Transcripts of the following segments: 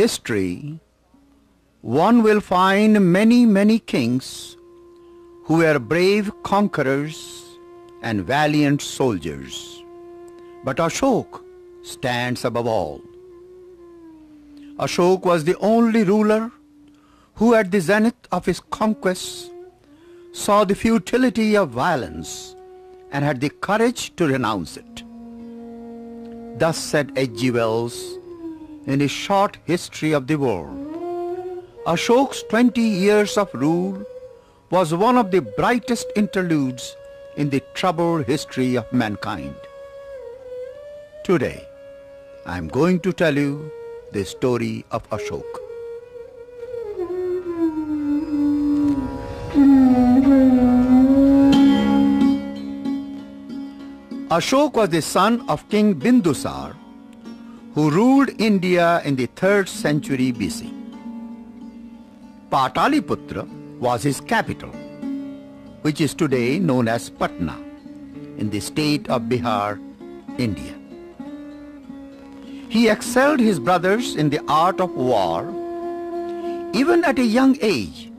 history, one will find many kings who were brave conquerors and valiant soldiers. But Ashoka stands above all. Ashoka was the only ruler who at the zenith of his conquests saw the futility of violence and had the courage to renounce it. Thus said H.G. Wells in his short history of the world, Ashoka's 20 years of rule was one of the brightest interludes in the troubled history of mankind. Today, I am going to tell you the story of Ashoka. Ashoka was the son of King Bindusar, who ruled India in the 3rd century BC. Pataliputra was his capital, which is today known as Patna, in the state of Bihar, India. He excelled his brothers in the art of war. Even at a young age,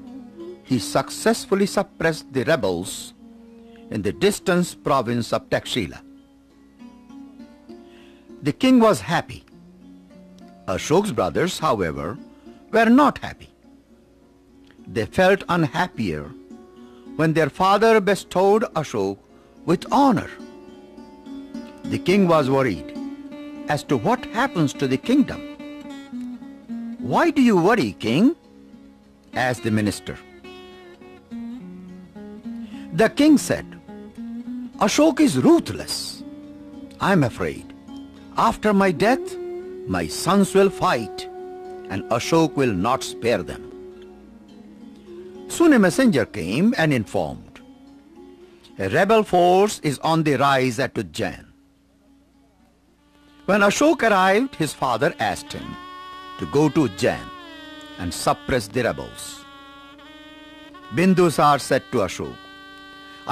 he successfully suppressed the rebels in the distant province of Takshila. The king was happy. Ashoka's brothers, however, were not happy. They felt unhappier when their father bestowed Ashoka with honor. The king was worried as to what happens to the kingdom. "Why do you worry, king?" asked the minister. The king said, "Ashoka is ruthless. I am afraid after my death, my sons will fight and Ashoka will not spare them." Soon a messenger came and informed, "A rebel force is on the rise at Ujjain." When Ashoka arrived, his father asked him to go to Ujjain and suppress the rebels. Bindusar said to Ashoka,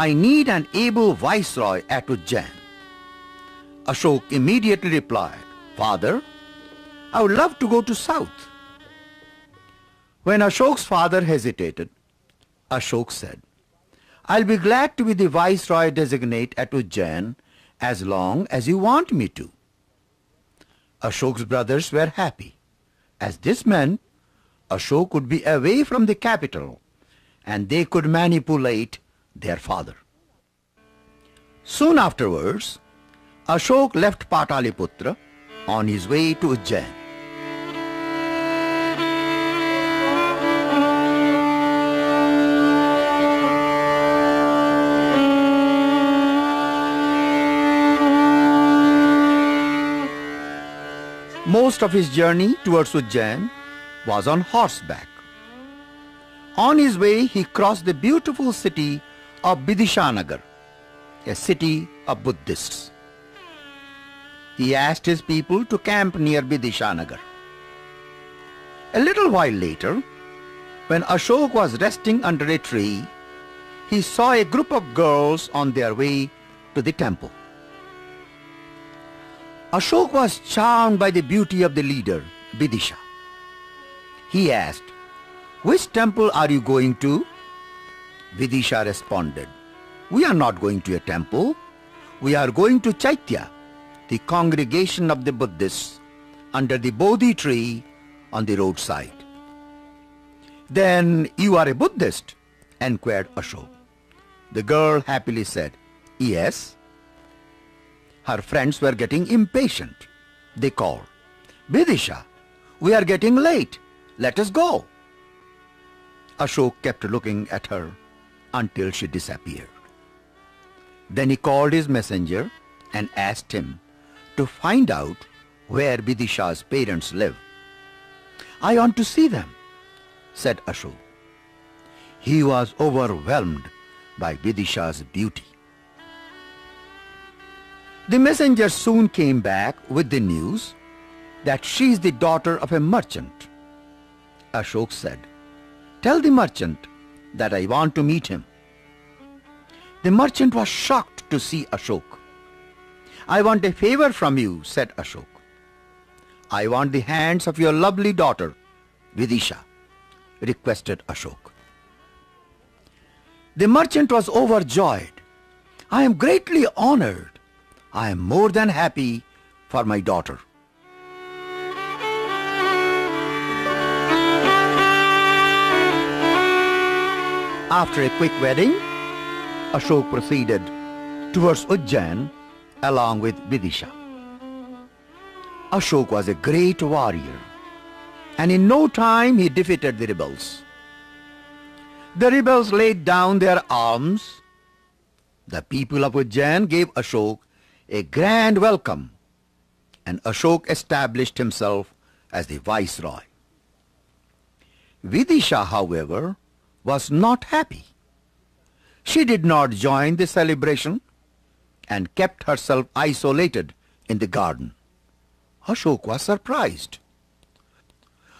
"I need an able viceroy at Ujjain." Ashoka immediately replied, "Father, I would love to go to south." When Ashoka's father hesitated, Ashoka said, "I'll be glad to be the viceroy designate at Ujjain as long as you want me to." Ashoka's brothers were happy, as this meant Ashoka would be away from the capital and they could manipulate their father. Soon afterwards, Ashoka left Pataliputra on his way to Ujjain. Most of his journey towards Ujjain was on horseback. On his way, he crossed the beautiful city of Vidishanagar, a city of Buddhists. He asked his people to camp near Vidishanagar. A little while later, when Ashoka was resting under a tree, he saw a group of girls on their way to the temple. Ashoka was charmed by the beauty of the leader, Vidisha. He asked, "Which temple are you going to?" Vidisha responded, "We are not going to a temple. We are going to Chaitya, the congregation of the Buddhists, under the Bodhi tree on the roadside." "Then you are a Buddhist?" inquired Ashoka. The girl happily said, "Yes." Her friends were getting impatient. They called, "Vidisha, we are getting late. Let us go." Ashoka kept looking at her until she disappeared. Then he called his messenger and asked him to find out where Vidisha's parents live. "I want to see them," said Ashoka. He was overwhelmed by Vidisha's beauty. The messenger soon came back with the news that she is the daughter of a merchant. Ashoka said, "Tell the merchant that I want to meet him." The merchant was shocked to see Ashoka. "I want a favor from you," said Ashoka. I want the hands of your lovely daughter, Vidisha, requested Ashoka. The merchant was overjoyed. I am greatly honored. I am more than happy for my daughter. After a quick wedding, Ashoka proceeded towards Ujjain along with Vidisha. Ashoka was a great warrior, and in no time he defeated the rebels. The rebels laid down their arms. The people of Ujjain gave Ashoka a grand welcome, and Ashoka established himself as the viceroy. Vidisha, however, was not happy. She did not join the celebration and kept herself isolated in the garden. Ashoka was surprised.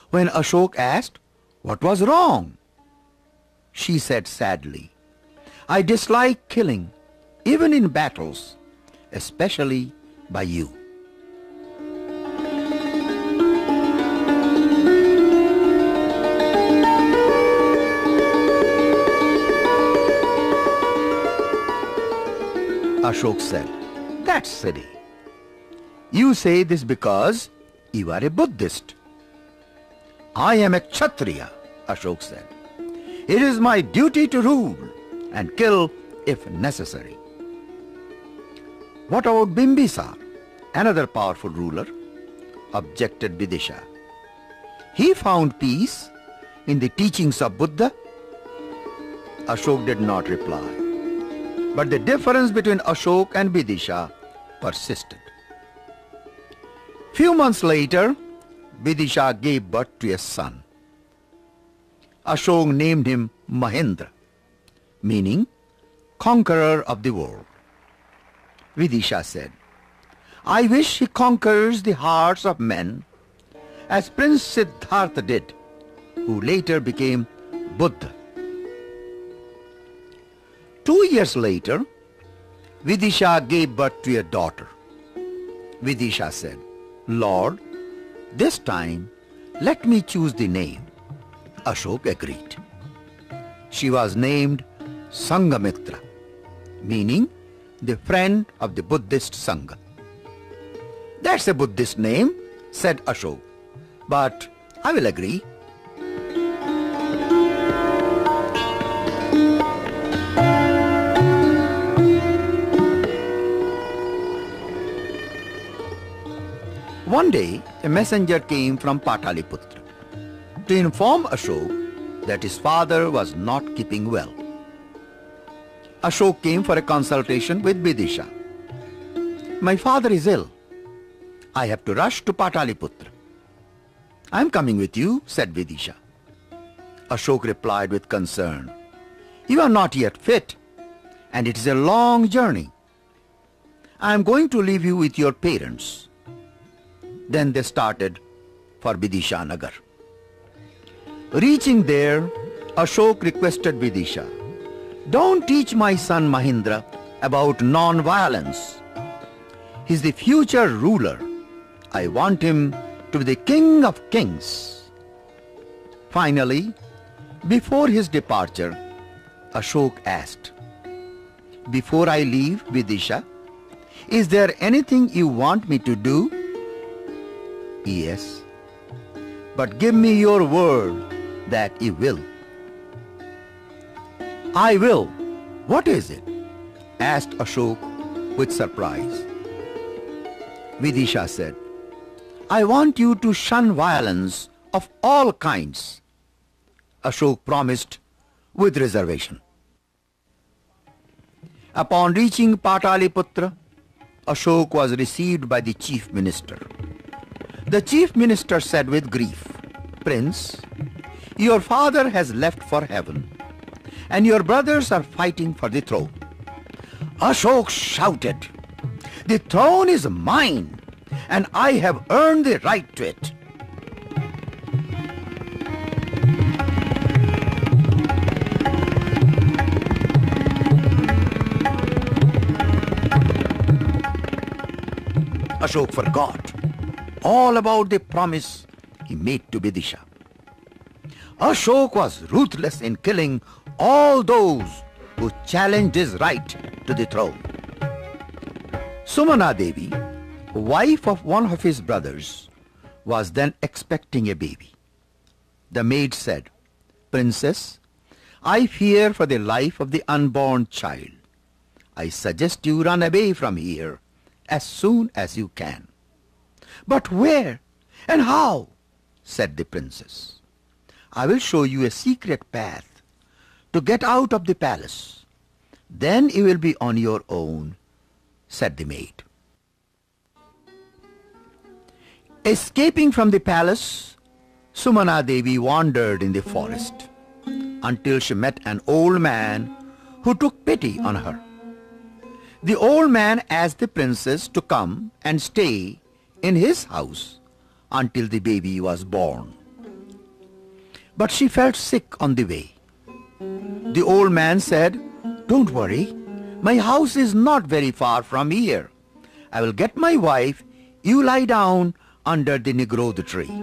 When Ashoka asked what was wrong, she said sadly, I dislike killing, even in battles, especially by you. Ashoka said, that's silly. You say this because you are a Buddhist. I am a Kshatriya, Ashoka said. It is my duty to rule and kill if necessary. What about Bimbisar, another powerful ruler? Objected Vidisha. He found peace in the teachings of Buddha. Ashoka did not reply. But the difference between Ashoka and Vidisha persisted. Few months later, Vidisha gave birth to a son. Ashoka named him Mahendra, meaning conqueror of the world. Vidisha said, I wish he conquers the hearts of men as Prince Siddhartha did, who later became Buddha. 2 years later, Vidisha gave birth to a daughter. Vidisha said, Lord, this time let me choose the name. Ashoka agreed. She was named Sanghamitra, meaning the friend of the Buddhist Sangha. That's a Buddhist name, said Ashoka, but I will agree. One day, a messenger came from Pataliputra to inform Ashoka that his father was not keeping well. Ashoka came for a consultation with Vidisha. My father is ill. I have to rush to Pataliputra. I am coming with you, said Vidisha. Ashoka replied with concern. You are not yet fit, and it is a long journey. I am going to leave you with your parents. Then they started for Vidisha Nagar. Reaching there, Ashoka requested Vidisha, don't teach my son Mahendra about non-violence. He is the future ruler. I want him to be the king of kings. Finally, before his departure, Ashoka asked, before I leave, Vidisha, is there anything you want me to do? Yes, but give me your word that you will. I will. What is it? Asked Ashoka with surprise. Vidisha said, I want you to shun violence of all kinds. Ashoka promised with reservation. Upon reaching Pataliputra, Ashoka was received by the chief minister. The chief minister said with grief, Prince, your father has left for heaven, and your brothers are fighting for the throne. Ashoka shouted, the throne is mine, and I have earned the right to it. Ashoka forgot all about the promise he made to Vidisha. Ashoka was ruthless in killing all those who challenged his right to the throne. Sumana Devi, wife of one of his brothers, was then expecting a baby. The maid said, "Princess, I fear for the life of the unborn child. I suggest you run away from here as soon as you can." "But where and how?" said the princess. "I will show you a secret path to get out of the palace. Then you will be on your own," said the maid. Escaping from the palace, Sumana Devi wandered in the forest until she met an old man who took pity on her. The old man asked the princess to come and stay in his house until the baby was born. But she felt sick on the way. The old man said, "Don't worry, my house is not very far from here. I will get my wife. You lie down under the Nigrod tree."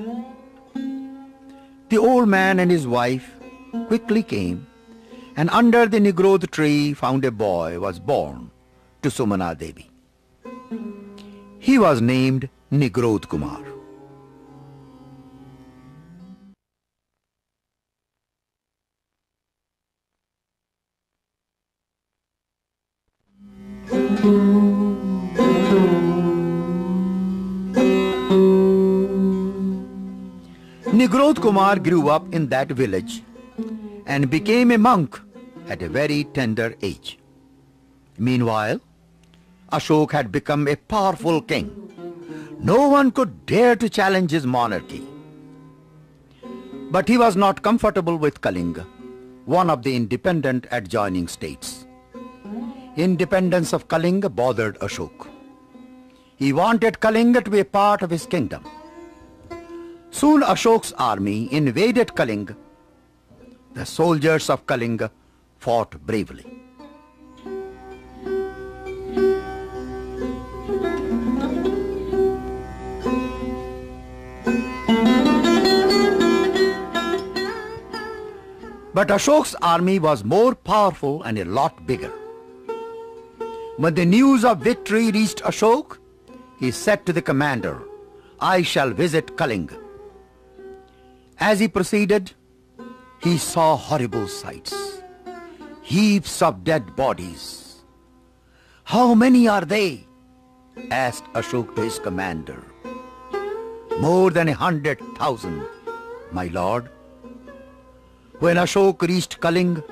The old man and his wife quickly came, and under the Nigrod tree found a boy was born to Sumana Devi. He was named Nigrod Kumar. Nigrod Kumar grew up in that village and became a monk at a very tender age. Meanwhile, Ashoka had become a powerful king. No one could dare to challenge his monarchy. But he was not comfortable with Kalinga, one of the independent adjoining states. Independence of Kalinga bothered Ashoka. He wanted Kalinga to be a part of his kingdom. Soon Ashoka's army invaded Kalinga. The soldiers of Kalinga fought bravely. But Ashoka's army was more powerful and a lot bigger. When the news of victory reached Ashoka, he said to the commander, "I shall visit Kalinga." As he proceeded, he saw horrible sights. Heaps of dead bodies. "How many are they?" asked Ashoka to his commander. "More than 100,000, my lord." When Ashoka reached Kalinga,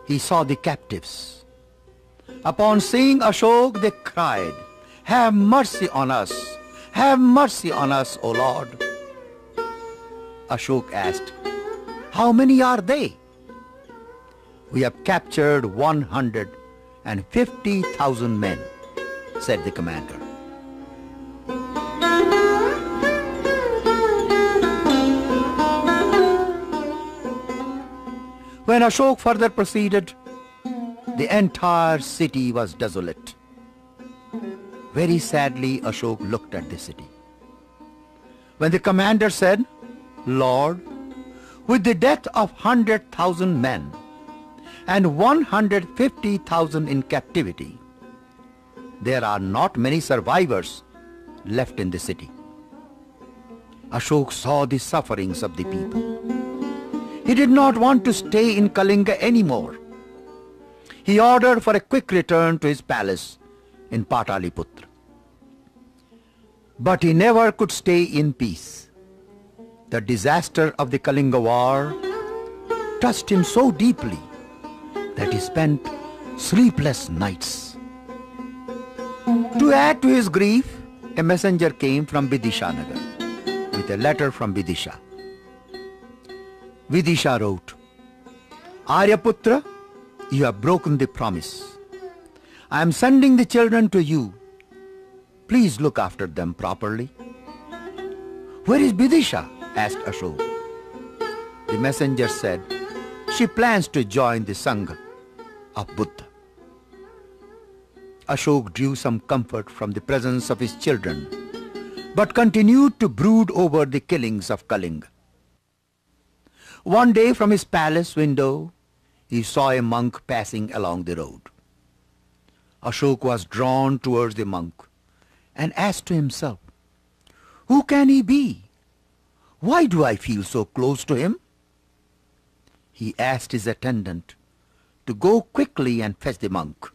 he saw the captives. Upon seeing Ashoka, they cried, "Have mercy on us! Have mercy on us, O Lord!" Ashoka asked, "How many are they?" "We have captured 150,000 men," said the commander. When Ashoka further proceeded, the entire city was desolate. Very sadly, Ashoka looked at the city. When the commander said, "Lord, with the death of 100,000 men and 150,000 in captivity, there are not many survivors left in the city." Ashoka saw the sufferings of the people. He did not want to stay in Kalinga anymore. He ordered for a quick return to his palace in Pataliputra. But he never could stay in peace. The disaster of the Kalinga war touched him so deeply that he spent sleepless nights. To add to his grief, a messenger came from Vidishanagar with a letter from Vidisha. Vidisha wrote, "Aryaputra, you have broken the promise. I am sending the children to you. Please look after them properly." "Where is Vidisha?" asked Ashoka. The messenger said, "She plans to join the Sangha of Buddha." Ashoka drew some comfort from the presence of his children, but continued to brood over the killings of Kalinga. One day from his palace window, he saw a monk passing along the road. Ashoka was drawn towards the monk and asked to himself, "Who can he be? Why do I feel so close to him?" He asked his attendant to go quickly and fetch the monk.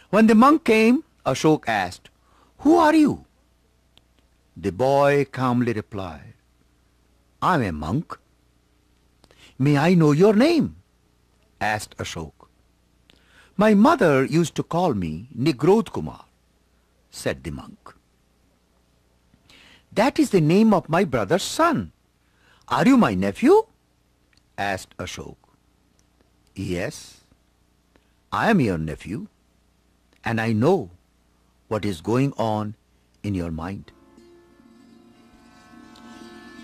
When the monk came, Ashoka asked, "Who are you?" The boy calmly replied, "I'm a monk." "May I know your name?" asked Ashoka. "My mother used to call me Nigrod Kumar," said the monk. "That is the name of my brother's son. Are you my nephew?" asked Ashoka. "Yes, I am your nephew, and I know what is going on in your mind."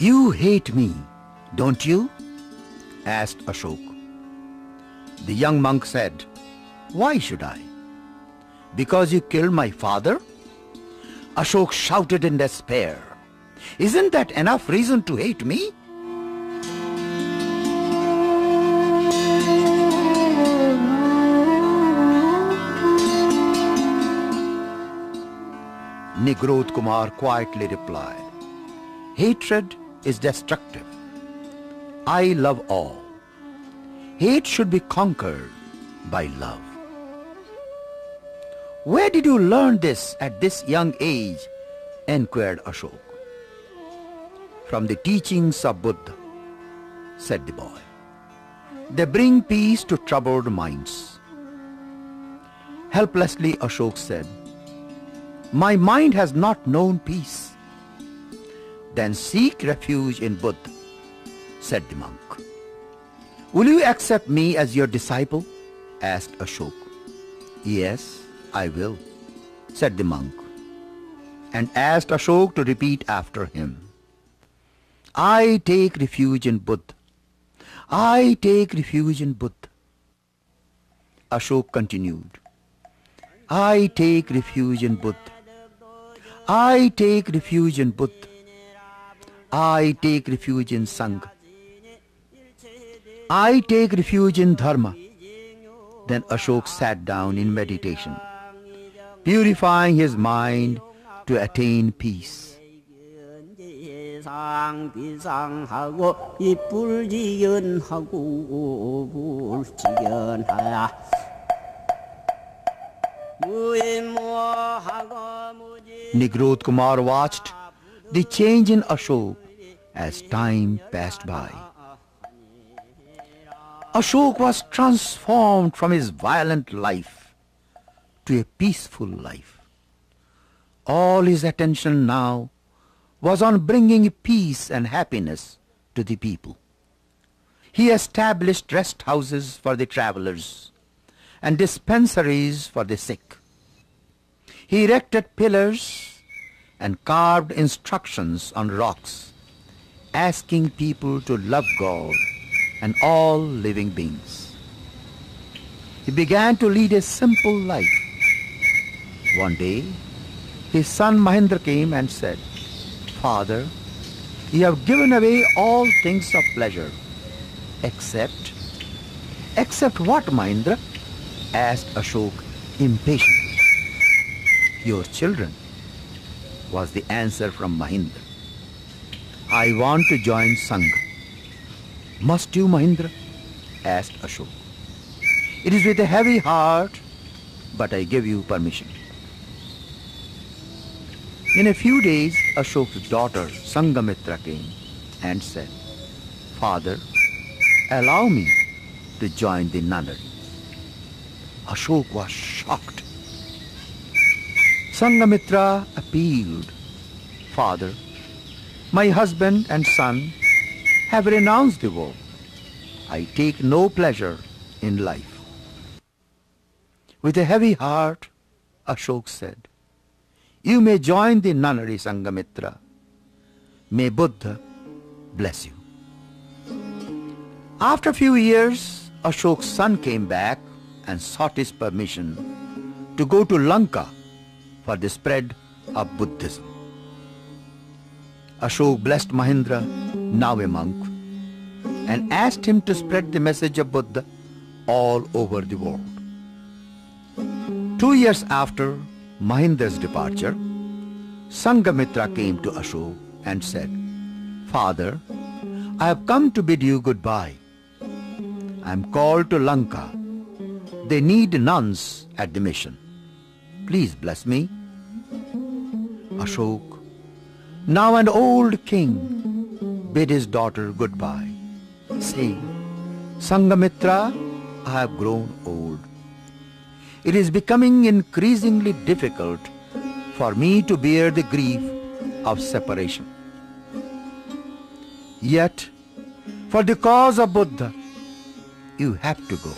"You hate me, don't you?" asked Ashoka. The young monk said, "Why should I? Because you killed my father?" Ashoka shouted in despair, "Isn't that enough reason to hate me?" Nigrod Kumar quietly replied, "Hatred is destructive. I love all. Hate should be conquered by love." "Where did you learn this at this young age?" inquired Ashoka. "From the teachings of Buddha," said the boy. "They bring peace to troubled minds." Helplessly, Ashoka said, "My mind has not known peace." "Then seek refuge in Buddha," said the monk. "Will you accept me as your disciple?" asked Ashoka. "Yes, I will," said the monk, and asked Ashoka to repeat after him. "I take refuge in Buddha. I take refuge in Buddha." Ashoka continued, "I take refuge in Buddha. I take refuge in Buddha. I take refuge in Sangha. I take refuge in Dharma." Then Ashoka sat down in meditation, purifying his mind to attain peace. Nigrod Kumar watched the change in Ashoka as time passed by. Ashoka was transformed from his violent life to a peaceful life. All his attention now was on bringing peace and happiness to the people. He established rest houses for the travelers and dispensaries for the sick. He erected pillars and carved instructions on rocks, asking people to love God and all living beings. He began to lead a simple life. One day, his son Mahendra came and said, "Father, you have given away all things of pleasure, except..." "Except what, Mahendra?" asked Ashoka impatiently. "Your children," was the answer from Mahendra. "I want to join Sangha." "Must you, Mahendra?" asked Ashoka. "It is with a heavy heart, but I give you permission." In a few days, Ashoka's daughter Sangamitra came and said, "Father, allow me to join the nunnery." Ashoka was shocked. Sangamitra appealed, "Father, my husband and son have renounced the world. I take no pleasure in life." With a heavy heart, Ashoka said, "You may join the nunnery, Sangamitra. May Buddha bless you." After a few years, Ashoka's son came back and sought his permission to go to Lanka for the spread of Buddhism. Ashok blessed Mahindra, now a monk, and asked him to spread the message of Buddha all over the world. 2 years after Mahindra's departure, Sanghamitra came to Ashok and said, "Father, I have come to bid you goodbye. I am called to Lanka. They need nuns at the mission. Please bless me." Ashok, now an old king, bid his daughter goodbye, saying, "Sanghamitra, I have grown old. It is becoming increasingly difficult for me to bear the grief of separation. Yet, for the cause of Buddha, you have to go.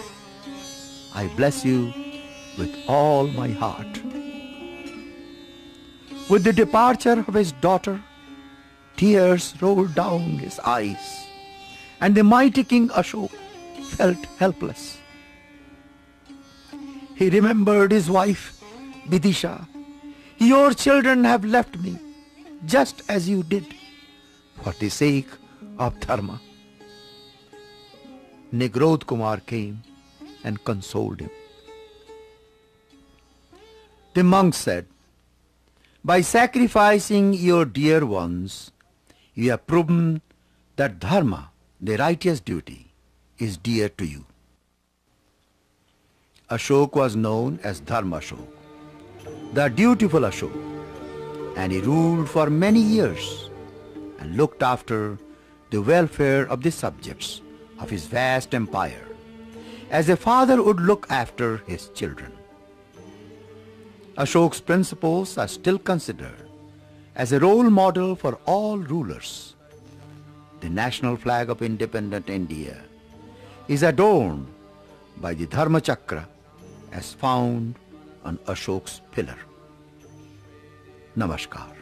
I bless you with all my heart." With the departure of his daughter, tears rolled down his eyes, and the mighty King Ashok felt helpless. He remembered his wife, Vidisha. "Your children have left me, just as you did, for the sake of Dharma." Nigrodh Kumar came and consoled him. The monk said, "By sacrificing your dear ones, you have proven that Dharma, the righteous duty, is dear to you." Ashok was known as Dharma Ashok, the dutiful Ashok, and he ruled for many years and looked after the welfare of the subjects of his vast empire, as a father would look after his children. Ashok's principles are still considered as a role model for all rulers. The national flag of independent India is adorned by the Dharma Chakra as found on Ashok's pillar. Namaskar.